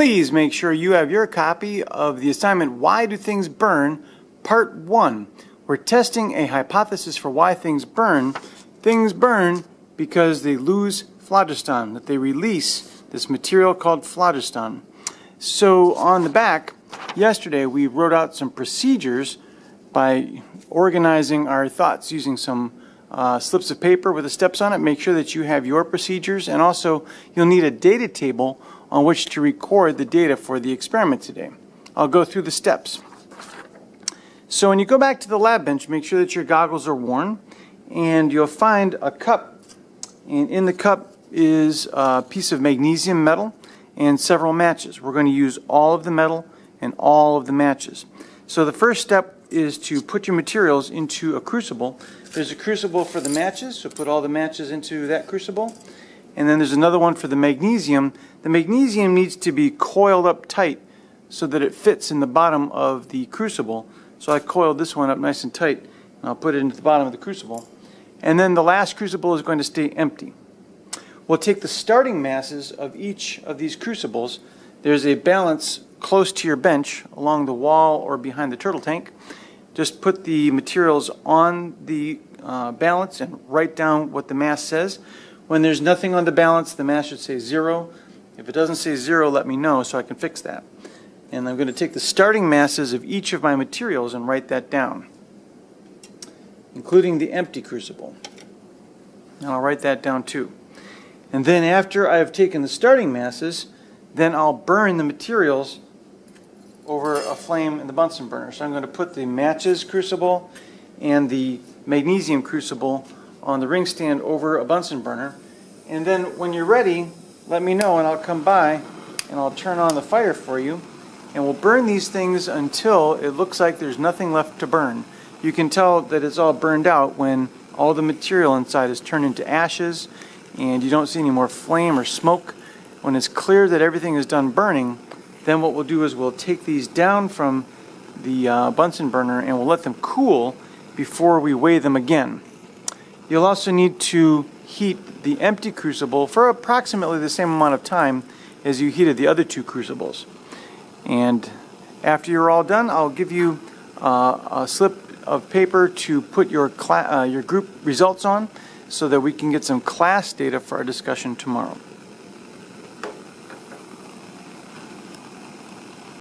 Please make sure you have your copy of the assignment, Why Do Things Burn? Part 1. We're testing a hypothesis for why things burn. Things burn because they lose phlogiston, that they release this material called phlogiston. So on the back, yesterday we wrote out some procedures by organizing our thoughts using some slips of paper with the steps on it. Make sure that you have your procedures, and also you'll need a data table on which to record the data for the experiment today. I'll go through the steps. So when you go back to the lab bench, make sure that your goggles are worn, and you'll find a cup, and in the cup is a piece of magnesium metal and several matches. We're going to use all of the metal and all of the matches. So the first step is to put your materials into a crucible. There's a crucible for the matches, so put all the matches into that crucible. And then there's another one for the magnesium. The magnesium needs to be coiled up tight so that it fits in the bottom of the crucible. So I coiled this one up nice and tight, and I'll put it into the bottom of the crucible. And then the last crucible is going to stay empty. We'll take the starting masses of each of these crucibles. There's a balance close to your bench along the wall or behind the turtle tank. Just put the materials on the balance and write down what the mass says. When there's nothing on the balance, the mass should say 0. If it doesn't say 0, let me know so I can fix that. And I'm going to take the starting masses of each of my materials and write that down, including the empty crucible. And I'll write that down too. And then after I've taken the starting masses, then I'll burn the materials over a flame in the Bunsen burner. So I'm going to put the matches crucible and the magnesium crucible on the ring stand over a Bunsen burner. And then when you're ready, let me know and I'll come by and I'll turn on the fire for you. And we'll burn these things until it looks like there's nothing left to burn. You can tell that it's all burned out when all the material inside is turned into ashes and you don't see any more flame or smoke. When it's clear that everything is done burning, then what we'll do is we'll take these down from the Bunsen burner and we'll let them cool before we weigh them again. You'll also need to heat the empty crucible for approximately the same amount of time as you heated the other two crucibles. And after you're all done, I'll give you a slip of paper to put your group results on so that we can get some class data for our discussion tomorrow.